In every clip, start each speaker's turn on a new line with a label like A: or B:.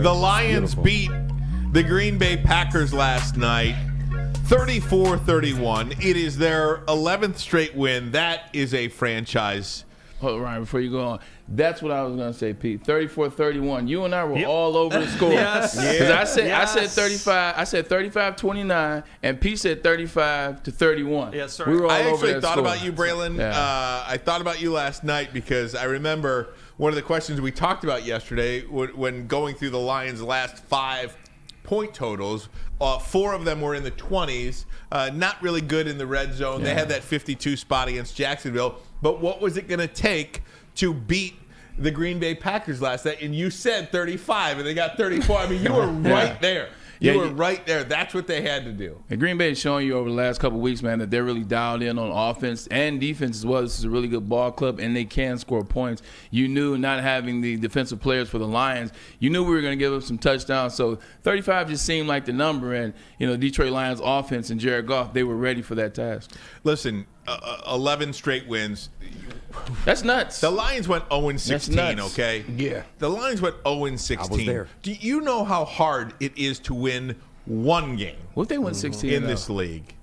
A: The Lions beat the Green Bay Packers last night, 34-31. It is their 11th straight win. That is a franchise.
B: Hold on, Ryan, before you go on. That's what I was going to say, Pete. 34-31. You and I were all over the score.
C: Yes.
B: Because I said 35. I said 35-29, and Pete said 35-31.
C: Yes, sir.
B: We were all
A: I
B: over
A: actually
B: that
A: thought
B: score.
A: about you, Braylon.
B: Yeah.
A: I thought about you last night because I remember one of the questions we talked about yesterday when going through the Lions' last 5 point totals. 4 of them were in the 20s. Not really good in the red zone. They had that 52 spot against Jacksonville. But what was it going to take to beat the Green Bay Packers last night? And you said 35, and they got 34. I mean, you were right there. You were right there. That's what they had to do.
B: And Green Bay is showing you over the last couple of weeks, man, that they're really dialed in on offense and defense as well. This is a really good ball club, and they can score points. You knew not having the defensive players for the Lions, you knew we were going to give up some touchdowns. So 35 just seemed like the number. And, Detroit Lions offense and Jared Goff, they were ready for that task.
A: Listen, 11 straight wins.
B: That's nuts.
A: The Lions went 0-16, okay?
B: Yeah.
A: The Lions went 0-16.
D: I was there.
A: Do you know how hard it is to win one game
B: What if they win 16
A: in this league?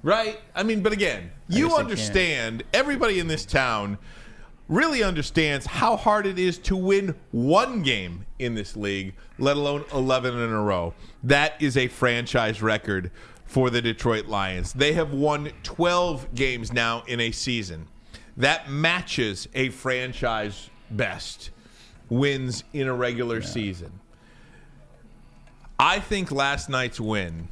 A: Right? I mean, but again, you understand, everybody in this town really understands how hard it is to win one game in this league, let alone 11 in a row. That is a franchise record for the Detroit Lions. They have won 12 games now in a season. That matches a franchise best wins in a regular season. I think last night's win,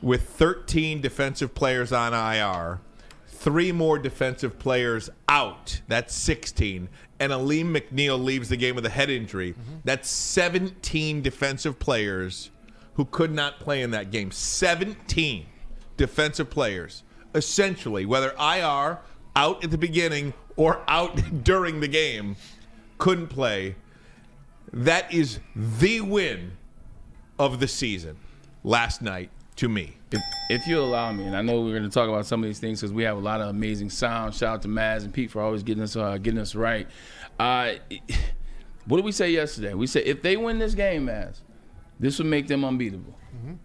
A: with 13 defensive players on IR, 3 more defensive players out, that's 16, and Aleem McNeil leaves the game with a head injury, that's 17 defensive players who could not play in that game. 17 defensive players, essentially, whether IR, out at the beginning or out during the game, couldn't play. That is the win of the season last night to me.
B: If you allow me, and I know we're going to talk about some of these things because we have a lot of amazing sound. Shout out to Maz and Pete for always getting us right. What did we say yesterday? We said if they win this game, Maz, this would make them unbeatable.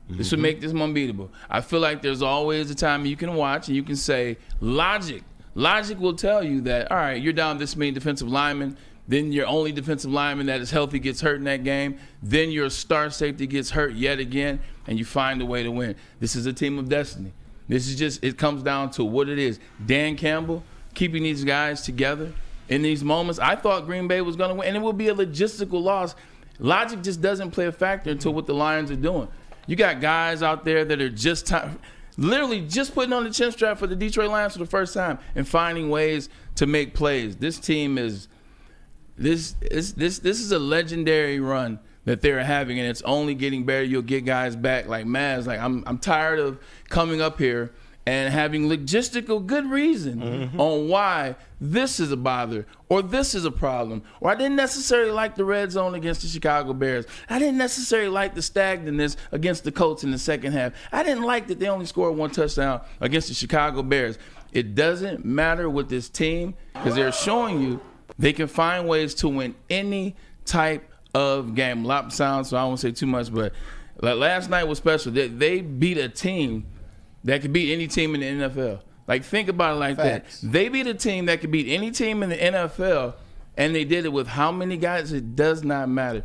B: This would make them unbeatable. I feel like there's always a time you can watch and you can say logic. Logic will tell you that, all right, you're down this many defensive linemen, then your only defensive lineman that is healthy gets hurt in that game, then your star safety gets hurt yet again, and you find a way to win. This is a team of destiny. This is just, it comes down to what it is. Dan Campbell keeping these guys together in these moments. I thought Green Bay was going to win, and it would be a logistical loss. Logic just doesn't play a factor until what the Lions are doing. You got guys out there that are literally just putting on the chin strap for the Detroit Lions for the first time and finding ways to make plays. This team is this is a legendary run that they're having, and it's only getting better. You'll get guys back like Maz. Like I'm tired of coming up here and having logistical good reason on why this is a bother or this is a problem. Or I didn't necessarily like the red zone against the Chicago Bears. I didn't necessarily like the stagnantness against the Colts in the second half. I didn't like that they only scored 1 touchdown against the Chicago Bears. It doesn't matter with this team because they're showing you they can find ways to win any type of game. A lot of sound, so I won't say too much, but last night was special. They beat a team that could beat any team in the NFL. Like, think about it like
D: Facts.
B: that. They beat a team that could beat any team in the NFL, and they did it with how many guys? It does not matter.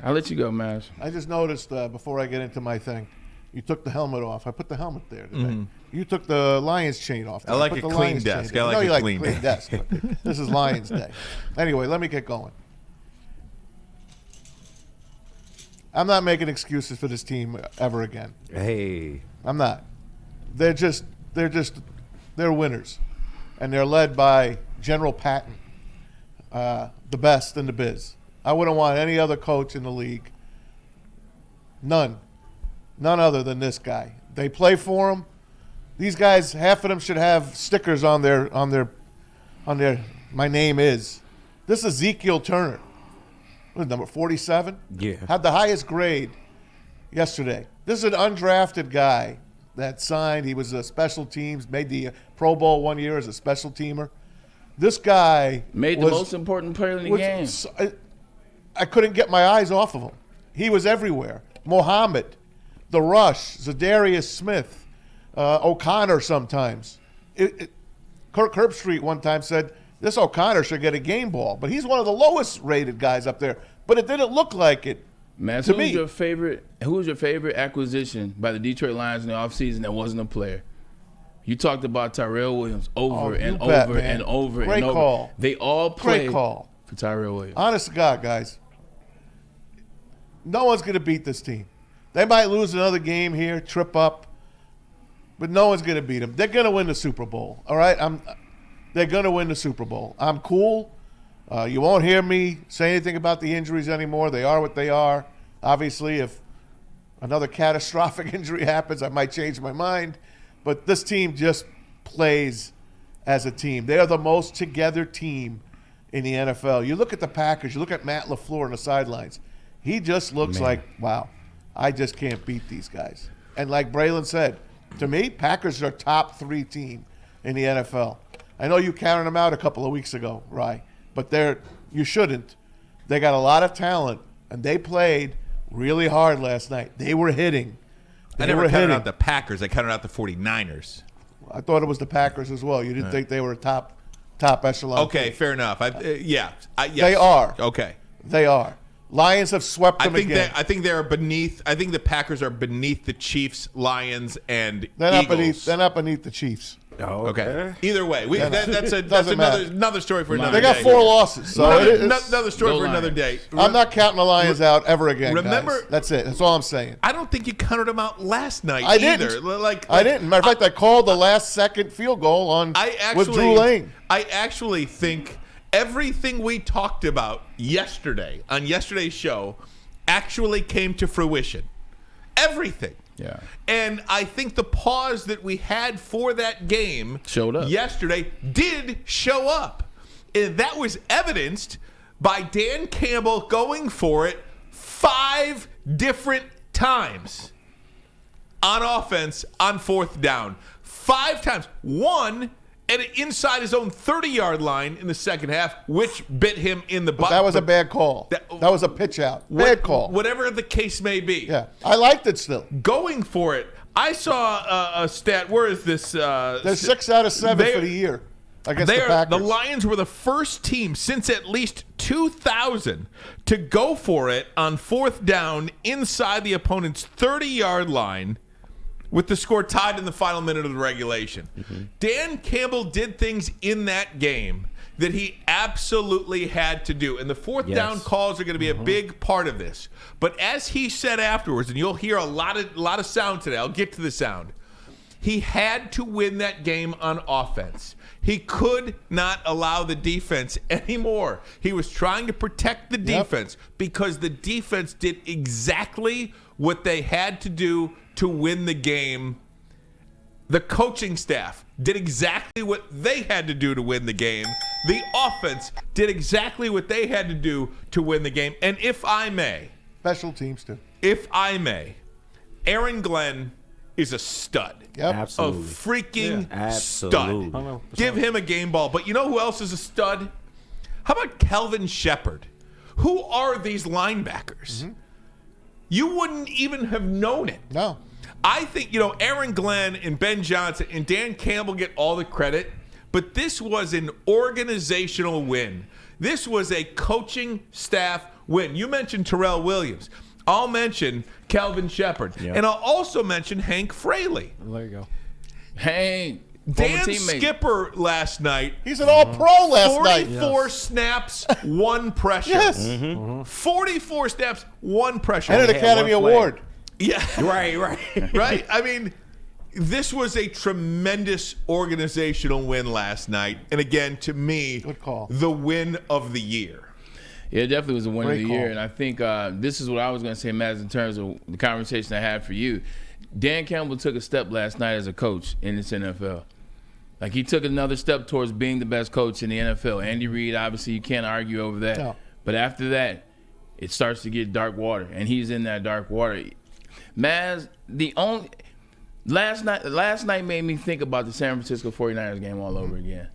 B: I'll let you go, Mash.
E: I just noticed before I get into my thing, you took the helmet off. I put the helmet there today. You took the Lions chain off.
A: I like
E: put
A: a
E: the
A: clean
E: Lions
A: desk.
E: chain
A: I
E: there.
A: like
E: know
A: a
E: you
A: clean
E: like desk. But this is Lions Day. Anyway, let me get going. I'm not making excuses for this team ever again.
D: Hey.
E: I'm not. They're winners, and they're led by General Patton, the best in the biz. I wouldn't want any other coach in the league. None other than this guy. They play for him. These guys, half of them should have stickers on their my name is. This is Ezekiel Turner. What is number 47?
D: Yeah.
E: Had the highest grade yesterday. This is an undrafted guy that signed. He was a special teams, made the Pro Bowl 1 year as a special teamer. This guy
B: Made the most important player in the game.
E: I couldn't get my eyes off of him. He was everywhere. Mohammed, the Rush, Zadarius Smith, O'Connor sometimes. Kirk Herbstreit one time said, this O'Connor should get a game ball, but he's one of the lowest rated guys up there. But it didn't look like it.
B: Matt,
E: to
B: who
E: me.
B: was your favorite acquisition by the Detroit Lions in the offseason that wasn't a player? You talked about Tyrell Williams over and over and over
E: Great
B: and over.
E: call.
B: They all played
E: Great call.
B: for Tyrell Williams.
E: Honest to God, guys, no one's going to beat this team. They might lose another game here, trip up, but no one's going to beat them. They're going to win the Super Bowl, all right? They're going to win the Super Bowl. I'm cool. You won't hear me say anything about the injuries anymore. They are what they are. Obviously, if another catastrophic injury happens, I might change my mind. But this team just plays as a team. They are the most together team in the NFL. You look at the Packers. You look at Matt LaFleur on the sidelines. He just looks like, wow, I just can't beat these guys. And like Braylon said, to me, Packers are top 3 team in the NFL. I know you counted them out a couple of weeks ago, Rye, but you shouldn't. They got a lot of talent, and they played really hard last night. They were hitting.
A: I never counted out the Packers. I counted out the 49ers.
E: I thought it was the Packers as well. You didn't think they were a top echelon.
A: Okay, fair enough. Yes.
E: They are.
A: Okay.
E: They are. Lions have swept them again.
A: I think they're beneath. I think the Packers are beneath the Chiefs, Lions, and
E: They're
A: Eagles.
E: not beneath the Chiefs.
C: Oh,
A: Okay. Either way, that's
E: Doesn't matter.
A: another story for another
E: They
A: day.
E: got 4 losses, so
A: Another story
B: Go
A: for another day.
E: I'm not counting the Lions out ever again.
A: Remember-
E: guys. That's it. That's all I'm saying.
A: I don't think you counted them out last night
E: I
A: either.
E: didn't. I didn't. Matter of fact, I called the last second field goal with Drew Lane.
A: I actually think everything we talked about yesterday on yesterday's show actually came to fruition. Everything.
B: Yeah.
A: And I think the pause that we had for that game
B: Showed up.
A: yesterday did show up. And that was evidenced by Dan Campbell going for it 5 different times on offense on 4th down. 5 times. One and inside his own 30-yard line in the second half, which bit him in the butt.
E: That was a bad call. That was a pitch out. Bad call.
A: Whatever the case may be.
E: Yeah, I liked it still.
A: Going for it. I saw a stat. Where is this?
E: They're 6 out of 7 for the year against the Packers.
A: The Lions were the first team since at least 2000 to go for it on 4th down inside the opponent's 30-yard line, with the score tied in the final minute of the regulation. Mm-hmm. Dan Campbell did things in that game that he absolutely had to do. And the 4th down calls are going to be a big part of this. But as he said afterwards, and you'll hear a lot of sound today. I'll get to the sound. He had to win that game on offense. He could not allow the defense anymore. He was trying to protect the defense because the defense did exactly what they had to do to win the game. The coaching staff did exactly what they had to do to win the game. The offense did exactly what they had to do to win the game. And if I may,
E: special teams too.
A: If I may, Aaron Glenn is a stud.
E: Yep.
C: Absolutely.
A: A freaking
C: Absolutely.
A: stud. Give him a game ball. But you know who else is a stud? How about Kelvin Shepard? Who are these linebackers? Mm-hmm. You wouldn't even have known it.
E: No.
A: I think, Aaron Glenn and Ben Johnson and Dan Campbell get all the credit, but this was an organizational win. This was a coaching staff win. You mentioned Tyrell Williams. I'll mention Kelvin Shepard. Yep. And I'll also mention Hank Fraley.
D: There you go.
B: Hank.
A: Dan Skipper last night.
E: He's an all-pro last night.
A: 44 snaps, 1 pressure.
E: Yes.
A: 44 snaps, 1 pressure.
E: And an Academy Award.
A: Yeah.
C: Right.
A: Right? I mean, this was a tremendous organizational win last night. And again, to me,
E: good call.
A: The win of the year.
B: Yeah, it definitely was the win of the
E: call.
B: year. And I think this is what I was going to say, Matt, in terms of the conversation I had for you. Dan Campbell took a step last night as a coach in this NFL. Like, he took another step towards being the best coach in the NFL. Andy Reid, obviously, you can't argue over that.
E: No.
B: But after that, it starts to get dark water, and he's in that dark water. Maz, last night made me think about the San Francisco 49ers game all over again.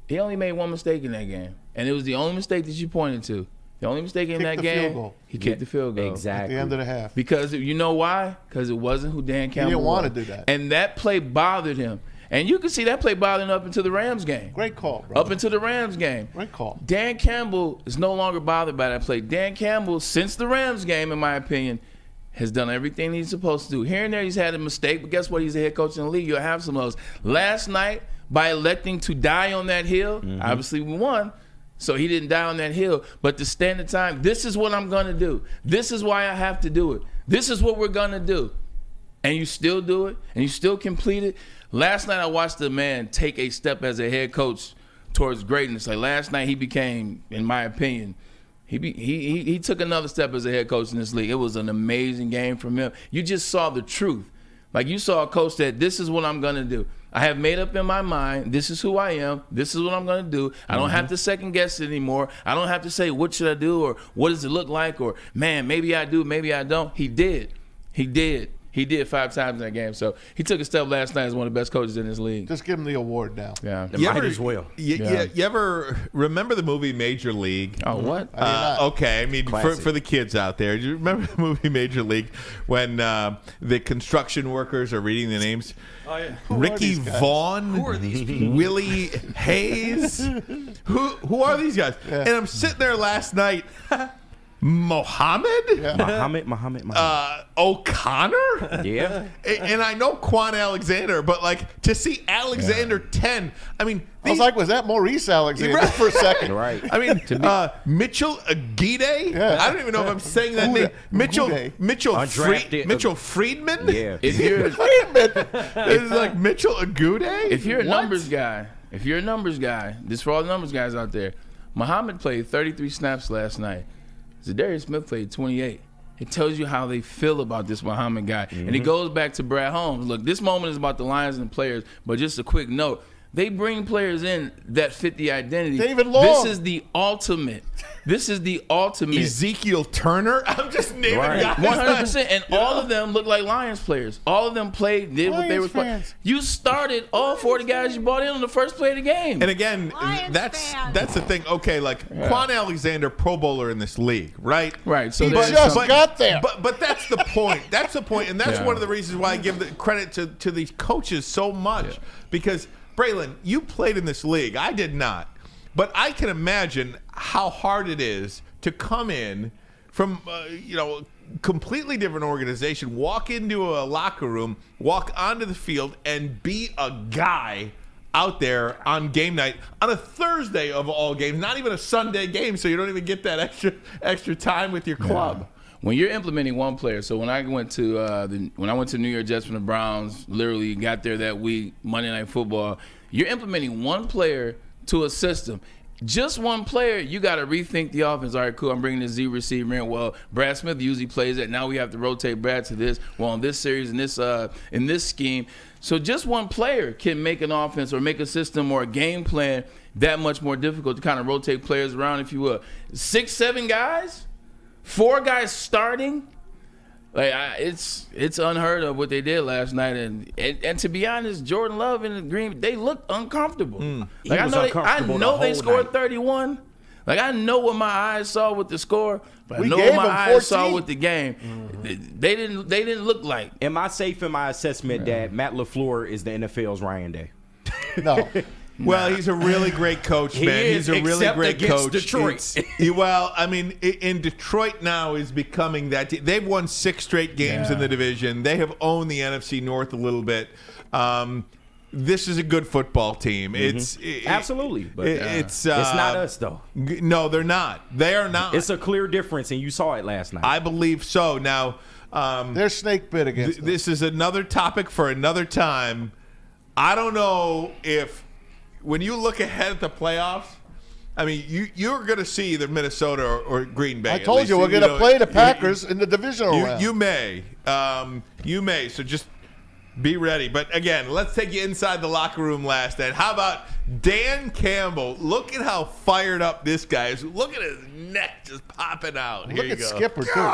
B: He only made one mistake in that game, and it was the only mistake that you pointed to. The only mistake in
E: Kicked
B: that
E: the
B: game,
E: field goal.
B: he kicked the field goal.
E: At
C: Exactly.
E: the end of the half.
B: Because you know why? Because it wasn't who Dan Campbell
E: didn't want
B: was.
E: to do that.
B: And that play bothered him. And you can see that play bothered him up into the Rams game.
E: Great call, bro.
B: Up into the Rams game.
E: Great call.
B: Dan Campbell is no longer bothered by that play. Dan Campbell, since the Rams game, in my opinion, has done everything he's supposed to do. Here and there, he's had a mistake, but guess what? He's a head coach in the league. You'll have some of those. Last night, by electing to die on that hill, obviously we won, so he didn't die on that hill. But to stand the time, this is what I'm going to do. This is why I have to do it. This is what we're going to do. And you still do it, and you still complete it. Last night, I watched the man take a step as a head coach towards greatness. Like last night, he became, in my opinion, he took another step as a head coach in this league. It was an amazing game from him. You just saw the truth. Like you saw a coach that this is what I'm going to do. I have made up in my mind, this is who I am, this is what I'm going to do. I don't have to second guess it anymore. I don't have to say, what should I do, or what does it look like, or man, maybe I do, maybe I don't. He did 5 times in that game. So he took a step last night as one of the best coaches in this league.
E: Just give him the award now.
B: Yeah.
C: Might as well.
A: You ever remember the movie Major League?
B: Oh, what?
A: Okay, I mean, for the kids out there, do you remember the movie Major League when the construction workers are reading the names?
D: Oh, yeah.
A: Ricky Vaughn,
D: Who are these people?
A: Willie Hayes. Who are these guys?
E: Yeah.
A: And I'm sitting there last night. Mohammed?
C: Muhammad.
A: O'Connor?
C: Yeah.
A: And I know Quan Alexander, but like to see Alexander 10, I mean,
E: I was like, was that Maurice Alexander for a second?
C: Right.
A: I mean, Mitchell Aguide?
E: Yeah.
A: I don't even know if I'm saying that name. Mitchell
C: Undrafted.
A: Friedman?
C: Yeah.
B: If you're
A: It's like Mitchell Aguide?
B: If you're a numbers guy, this for all the numbers guys out there, Muhammad played 33 snaps last night. Zadarius Smith played 28. It tells you how they feel about this Muhammad guy. And it goes back to Brad Holmes. Look, this moment is about the Lions and the players, but just a quick note. They bring players in that fit the identity.
E: David Long.
B: This is the ultimate.
A: Ezekiel Turner? I'm just naming guys.
B: 100%. And all of them look like Lions players. All of them did what they were supposed to. You started all 40 guys you brought in on the first play of the game.
A: And again, that's the thing. Okay, like Quan Alexander, Pro Bowler in this league, right?
B: Right. So
E: He
B: there's
E: just
B: some-
E: got there.
A: But that's the point. That's the point, and that's
B: Yeah.
A: one of the reasons why I give the credit to these coaches so much. Because Braylon, you played in this league. I did not, but I can imagine how hard it is to come in from completely different organization, walk into a locker room, walk onto the field, and be a guy out there on game night on a Thursday of all games, not even a Sunday game, so you don't even get that extra time with your club.
B: When you're implementing one player, so when I went to New York Jets from the Browns, literally got there that week, Monday Night Football, you're implementing one player to a system. Just one player, you got to rethink the offense. All right, cool, I'm bringing this Z receiver in. Well, Brad Smith usually plays that. Now we have to rotate Brad to this. Well, in this series, in this scheme. So just one player can make an offense or make a system or a game plan that much more difficult to kind of rotate players around, if you will. 6, 7 guys? 4 guys starting, like it's unheard of what they did last night, and to be honest, Jordan Love and the Green, they looked uncomfortable. Like I know they scored 31. Like I know what my eyes saw with the score, but I know what my eyes saw with the game. They didn't look like.
C: Am I safe in my assessment that Matt LaFleur is the NFL's Ryan Day?
E: No.
A: Well, he's a really great coach, man. He's a really great coach.
C: Detroit.
A: Well, I mean, in Detroit now is becoming that. They've won 6 straight games in the division. They have owned the NFC North a little bit. This is a good football team.
C: Absolutely, but
A: it's
C: not us though.
A: No, they're not. They are not.
C: It's a clear difference, and you saw it last night.
A: I believe so. Now,
E: they're snake bit against them.
A: This is another topic for another time. I don't know if. When you look ahead at the playoffs, I mean, you're going to see either Minnesota or Green Bay.
E: I told you we're going to play the Packers in the divisional round.
A: You may. So just be ready. But again, let's take you inside the locker room last night. How about Dan Campbell? Look at how fired up this guy is. Look at his neck just popping out.
E: Look at Skipper, too.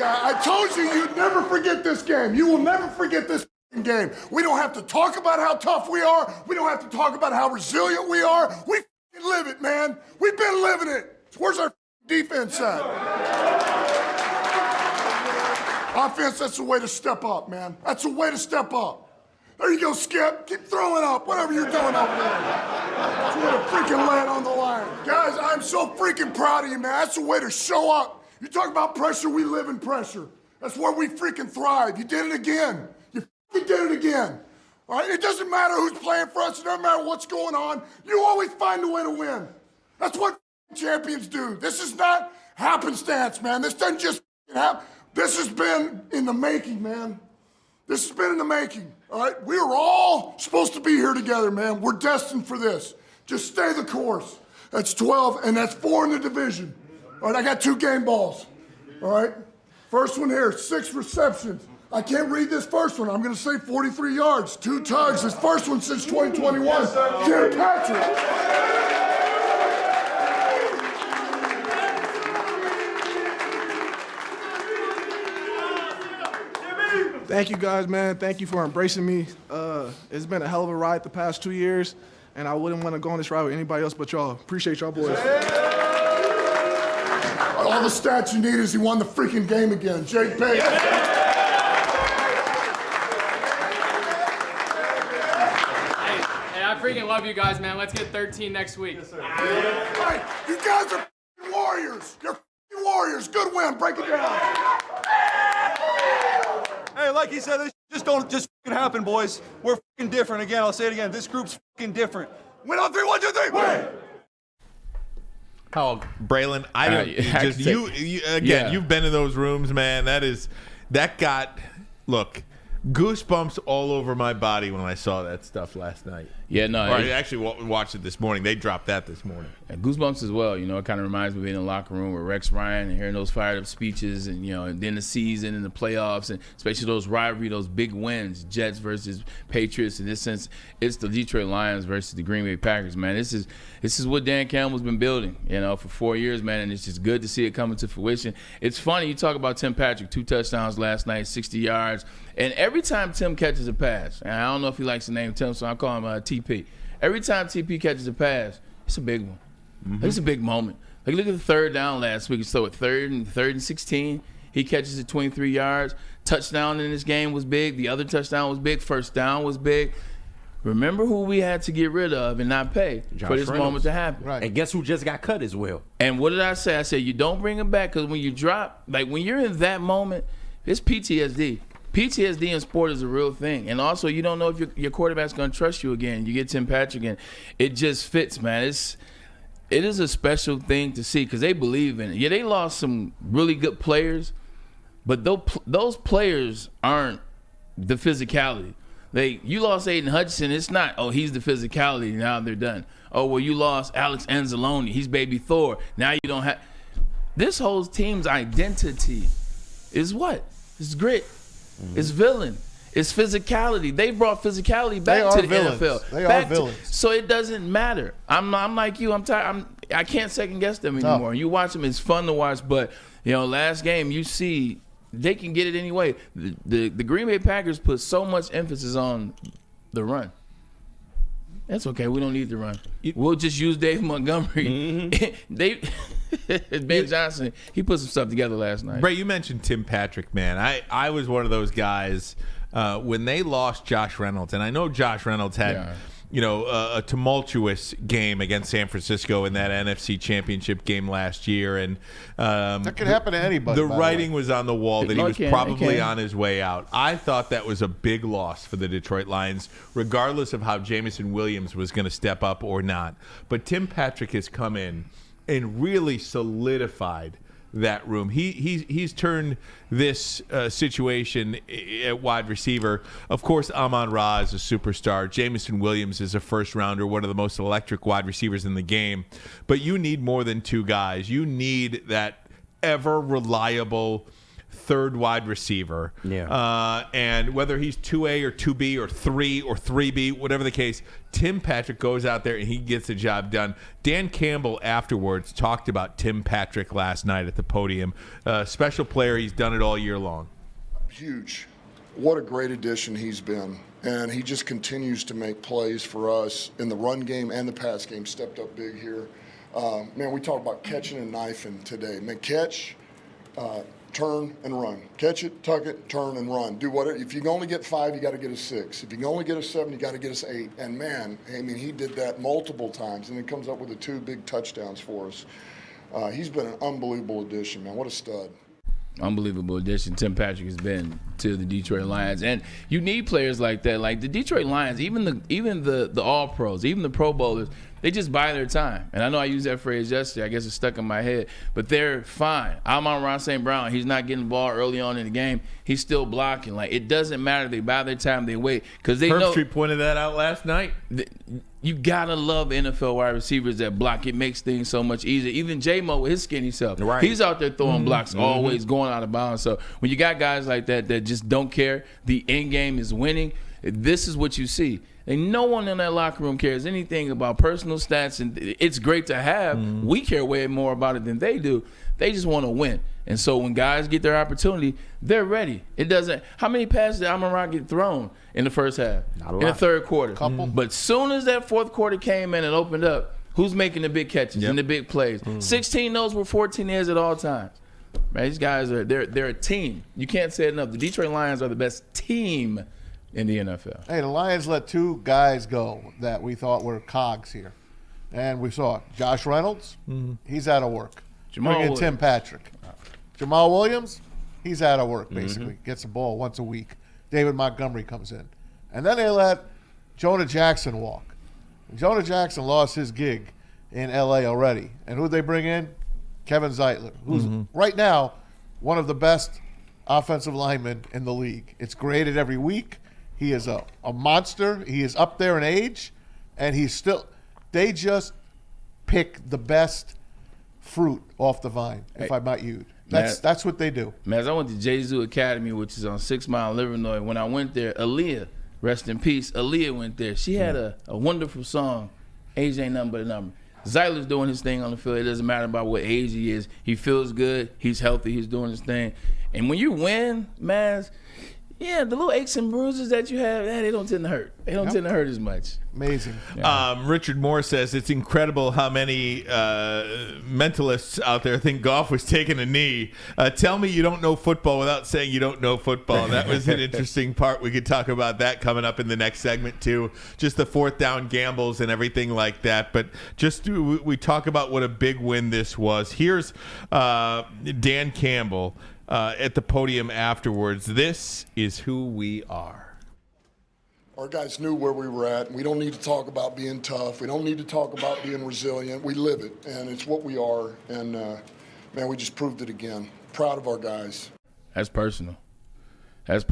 D: guy. I told you you'd never forget this game. You will never forget this game. We don't have to talk about how tough we are. We don't have to talk about how resilient we are. We live it, man. We've been living it. Where's our defense at? Offense, that's the way to step up, man. That's the way to step up. There you go, Skip. Keep throwing up, whatever you're doing over there. That's the way to freaking lay it on the line. Guys, I'm so freaking proud of you, man. That's the way to show up. You talk about pressure, we live in pressure. That's where we freaking thrive. You did it again. You did it again. All right? It doesn't matter who's playing for us. It doesn't matter what's going on. You always find a way to win. That's what champions do. This is not happenstance, man. This doesn't just happen. This has been in the making, man. This has been in the making, all right? We are all supposed to be here together, man. We're destined for this. Just stay the course. That's 12, and that's 4 in the division. All right, I got 2 game balls, all right? First one here, 6 receptions. I can't read this first one. I'm going to say 43 yards, 2 tugs. His first one since 2021. Tim Patrick.
F: Thank you guys, man. Thank you for embracing me. It's been a hell of a ride the past 2 years, and I wouldn't want to go on this ride with anybody else but y'all. Appreciate y'all boys.
D: All the stats you need is he won the freaking game again. Jake Payne. Hey,
G: I freaking love you guys, man. Let's get 13 next week.
D: Yes, sir. Hey, you guys are warriors. You're warriors. Good win. Break it down.
H: Hey, like he said, this just don't just fucking happen, boys. We're fucking different. Again, I'll say it again. This group's fucking different. Win on 3, 1, 2, 3, win!
A: How Braylon? I don't. You again. You've been in those rooms, man. That got goosebumps all over my body when I saw that stuff last night.
B: Yeah, no.
A: Or I actually watched it this morning. They dropped that this morning.
B: And goosebumps as well. You know, it kind of reminds me of being in the locker room with Rex Ryan and hearing those fired up speeches, and and then the season and the playoffs, and especially those rivalry, those big wins, Jets versus Patriots. In this sense, it's the Detroit Lions versus the Green Bay Packers. Man, this is what Dan Campbell's been building, for 4 years, man, and it's just good to see it coming to fruition. It's funny, you talk about Tim Patrick, 2 touchdowns last night, 60 yards, and every time Tim catches a pass, and I don't know if he likes the name Tim, so I call him TP. Every time TP catches a pass, it's a big one. Mm-hmm. It's a big moment. Like, look at the 3rd down last week. So at 3rd and 16, he catches it 23 yards. Touchdown in this game was big. The other touchdown was big. First down was big. Remember who we had to get rid of and not pay for this moment to happen.
C: Right. And guess who just got cut as well?
B: And what did I say? I said, you don't bring him back, because when you drop, like when you're in that moment, it's PTSD. PTSD in sport is a real thing. And also, you don't know if your quarterback's going to trust you again. You get Tim Patrick, and it just fits, man. It is a special thing to see because they believe in it. Yeah, they lost some really good players, but those players aren't the physicality. You lost Aiden Hutchinson. It's not, he's the physicality. Now they're done. Oh, well, you lost Alex Anzalone. He's baby Thor. Now you don't have. This whole team's identity is what? It's grit. Mm-hmm. It's villain. It's physicality. They brought physicality back to the NFL.
E: They are villains.
B: So it doesn't matter. I'm like you. I'm tired. I can't second guess them anymore. No. You watch them. It's fun to watch. But last game you see they can get it anyway. The Green Bay Packers put so much emphasis on the run. That's okay. We don't need the run. We'll just use Dave Montgomery. Mm-hmm. Ben Johnson, he put some stuff together last night.
A: Bray, you mentioned Tim Patrick, man. I was one of those guys when they lost Josh Reynolds, and I know Josh Reynolds had a tumultuous game against San Francisco in that NFC Championship game last year, and
E: that could happen to anybody.
A: The writing was on the wall that he was probably on his way out. I thought that was a big loss for the Detroit Lions, regardless of how Jameson Williams was going to step up or not. But Tim Patrick has come in and really solidified that room. He's turned this situation at wide receiver. Of course, Amon-Ra is a superstar. Jameson Williams is a first-rounder, one of the most electric wide receivers in the game. But you need more than 2 guys. You need that ever-reliable third wide receiver.
C: Yeah.
A: And whether he's 2A or 2B or 3 or 3B, whatever the case, Tim Patrick goes out there and he gets the job done. Dan Campbell afterwards talked about Tim Patrick last night at the podium. Special player. He's done it all year long.
D: Huge. What a great addition he's been. And he just continues to make plays for us in the run game and the pass game. Stepped up big here. Man, we talk about catching and knifing today. Man, catch, turn, and run. Catch it, tuck it, turn, and run. Do whatever. If you can only get 5, you got to get a 6. If you can only get a 7, you got to get us 8. And, man, I mean, he did that multiple times, and then comes up with the 2 big touchdowns for us. He's been an unbelievable addition, man. What a stud.
B: Unbelievable addition Tim Patrick has been to the Detroit Lions, and you need players like that. Like the Detroit Lions, even the All Pros, even the Pro Bowlers, they just buy their time. And I know I used that phrase yesterday. I guess it's stuck in my head, but they're fine. Amon-Ra St. Brown, he's not getting the ball early on in the game. He's still blocking. Like it doesn't matter. They buy their time. They wait because they know.
A: Street pointed that out last night.
B: You gotta love NFL wide receivers that block. It makes things so much easier. Even J-Mo with his skinny self, he's out there throwing blocks, always going out of bounds. So when you got guys like that that just don't care, the end game is winning. This is what you see. And no one in that locker room cares anything about personal stats, and it's great to have. We care way more about it than they do. They just want to win. And so when guys get their opportunity, they're ready. It doesn't. How many passes did Amon-Ra get thrown in the first half?
C: Not a lot.
B: In the third quarter.
E: Couple.
B: But soon as that fourth quarter came in and opened up, who's making the big catches and the big plays? 16 knows where 14 is at all times. Man, these guys they're a team. You can't say it enough. The Detroit Lions are the best team in the NFL.
E: Hey, the Lions let 2 guys go that we thought were cogs here. And we saw Josh Reynolds, he's out of work.
B: Jamal
E: Bring in
B: Williams.
E: Tim Patrick. Jamal Williams, he's out of work, basically. Gets the ball once a week. David Montgomery comes in. And then they let Jonah Jackson walk. Jonah Jackson lost his gig in L.A. already. And who'd they bring in? Kevin Zeitler, who's right now one of the best offensive linemen in the league. It's graded every week. He is a monster. He is up there in age, and he's still – they just pick the best fruit off the vine, if I might use. That's what they do.
B: Man, I went to Jesu Academy, which is on 6 Mile, Illinois. When I went there, Aaliyah, rest in peace, Aaliyah went there. She had a wonderful song, Age Ain't Nothing But a Number. Zeitler's doing his thing on the field. It doesn't matter about what age he is. He feels good. He's healthy. He's doing his thing. And when you win, man, yeah, the little aches and bruises that you have, they don't tend to hurt. They don't tend to hurt as much.
E: Amazing.
A: Richard Moore says it's incredible how many mentalists out there think Goff was taking a knee. Tell me you don't know football without saying you don't know football. That was an interesting part. We could talk about that coming up in the next segment too. Just the 4th down gambles and everything like that. But just we talk about what a big win this was. Here's Dan Campbell at the podium afterwards. This is who we are.
D: Our guys knew where we were at. We don't need to talk about being tough. We don't need to talk about being resilient. We live it, and it's what we are. And, man, we just proved it again. Proud of our guys.
B: That's personal. That's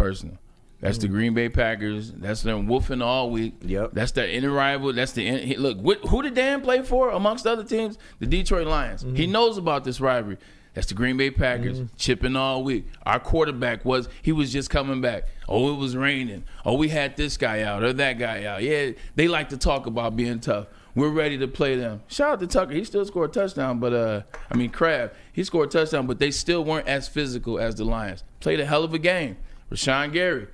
B: the Green Bay Packers. That's them wolfing all week.
C: Yep.
B: That's their inner rival. That's the look. Who did Dan play for amongst other teams? The Detroit Lions. He knows about this rivalry. That's the Green Bay Packers chipping all week. Our quarterback was just coming back. Oh, it was raining. Oh, we had this guy out or that guy out. Yeah, they like to talk about being tough. We're ready to play them. Shout out to Tucker. He still scored a touchdown, but Kraft, he scored a touchdown, but they still weren't as physical as the Lions. Played a hell of a game. Rashawn Gary,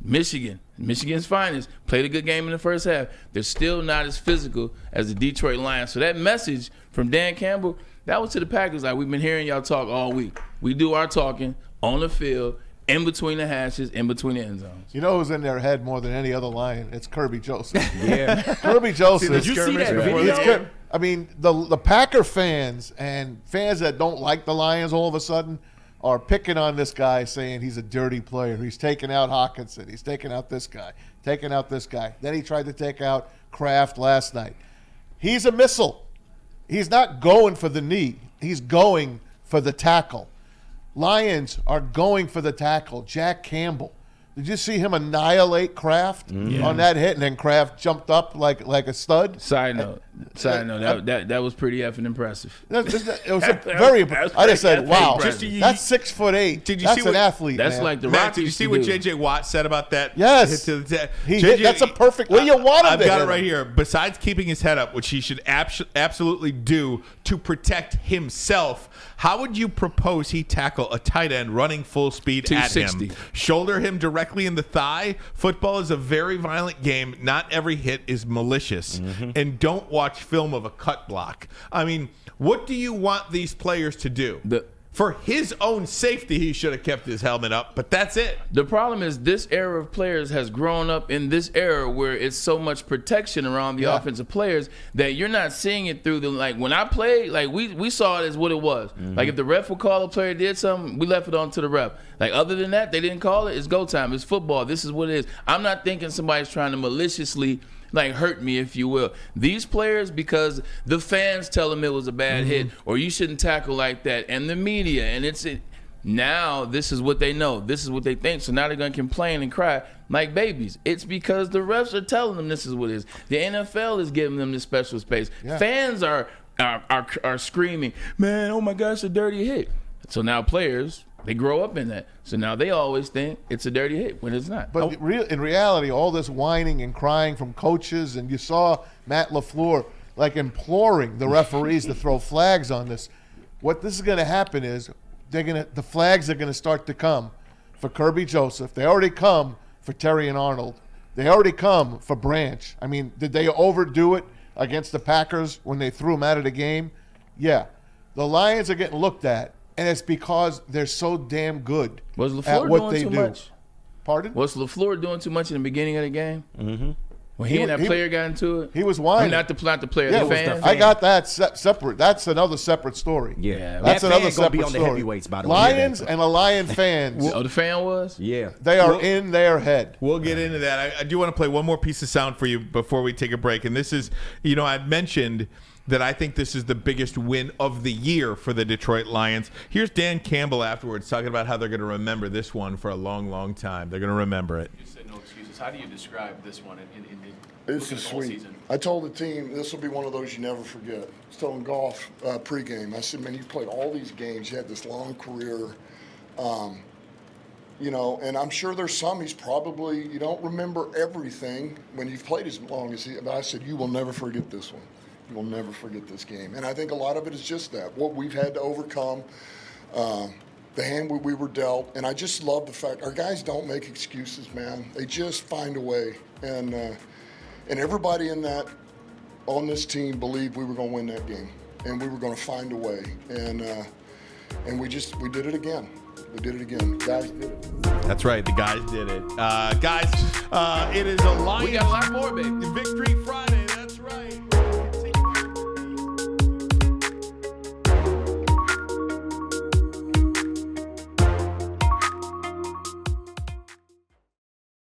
B: Michigan's finest, played a good game in the first half. They're still not as physical as the Detroit Lions. So that message from Dan Campbell, that was to the Packers. Like, we've been hearing y'all talk all week. We do our talking on the field, in between the hashes, in between the end zones.
E: You know who's in their head more than any other Lion? It's Kirby Joseph.
C: Yeah.
E: Kirby Joseph.
C: Did you see that video?
E: I mean, the Packer fans and fans that don't like the Lions all of a sudden are picking on this guy, saying he's a dirty player. He's taking out Hawkinson. He's taking out this guy, taking out this guy. Then he tried to take out Kraft last night. He's a missile. He's not going for the knee. He's going for the tackle. Lions are going for the tackle. Jack Campbell, Did you see him annihilate Kraft on that hit, and then Kraft jumped up like a stud?
B: Side note, that was pretty effing impressive.
E: It was very. I just said, wow, that's 6'8".
A: Did you
E: that's
A: see
E: an
A: what,
E: athlete.
B: That's
E: man.
B: like the
A: Matt,
B: Rockies.
A: did you see what J.J. Watt said about that?
E: Yes. That's a perfect. What do you want him
A: I've
E: to
A: got
E: hit
A: it right
E: him?
A: here. Besides keeping his head up, which he should absolutely do to protect himself, how would you propose he tackle a tight end running full speed at him?
B: 260.
A: Shoulder him directly in the thigh? Football is a very violent game. Not every hit is malicious. And don't watch film of a cut block. I mean, what do you want these players to do? For his own safety, he should have kept his helmet up, but that's it.
B: The problem is this era of players has grown up in this era where it's so much protection around the offensive players that you're not seeing it through the, like, when I played, like, we saw it as what it was. Like, if the ref would call a player did something, we left it on to the ref. Like, other than that, they didn't call it. It's go time. It's football. This is what it is. I'm not thinking somebody's trying to maliciously, like, hurt me, if you will. These players, because the fans tell them it was a bad hit, or you shouldn't tackle like that, and the media, and now this is what they know. This is what they think. So now they're going to complain and cry like babies. It's because the refs are telling them this is what it is. The NFL is giving them this special space. Yeah. Fans are screaming, man, oh my gosh, a dirty hit. So now players, they grow up in that. So now they always think it's a dirty hit when it's not.
E: But in reality, all this whining and crying from coaches, and you saw Matt LaFleur like imploring the referees to throw flags on this. What this is going to happen is the flags are going to start to come for Kirby Joseph. They already come for Terry and Arnold. They already come for Branch. I mean, did they overdo it against the Packers when they threw them out of the game? Yeah. The Lions are getting looked at. And it's because they're so damn good
B: Was LaFleur
E: at what
B: doing
E: they
B: too
E: do.
B: Much?
E: Pardon?
B: Was LaFleur doing too much in the beginning of the game? Mm-hmm. When he and that player got into it?
E: He was whining.
B: Not the player,
E: yeah,
B: the fan.
E: I got that separate. That's another separate story.
C: Yeah.
E: That's another separate
C: be on
E: story.
C: The heavyweights, by the way.
E: Lions and the Lion fans.
B: Oh, the fan was?
C: Yeah.
E: They are in their head.
A: We'll get into that. I do want to play one more piece of sound for you before we take a break. And this is, I'd mentioned that I think this is the biggest win of the year for the Detroit Lions. Here's Dan Campbell afterwards talking about how they're going to remember this one for a long, long time. They're going to remember it.
I: You said no excuses. How do you describe this one in
D: This is sweet.
I: season?
D: I told the team this will be one of those you never forget. I was telling Goff pregame. I said, man, you played all these games. You had this long career. And I'm sure there's some he's probably, you don't remember everything when you've played as long as he. But I said, you will never forget this one. You will never forget this game. And I think a lot of it is just that, what we've had to overcome, the hand we were dealt. And I just love the fact our guys don't make excuses, man. They just find a way. And everybody on this team believed we were going to win that game. And we were going to find a way. And we did it again. We did it again. Guys did it.
A: That's right. The guys did it. Guys, it is a Lions
B: We got a lot more, baby.
A: victory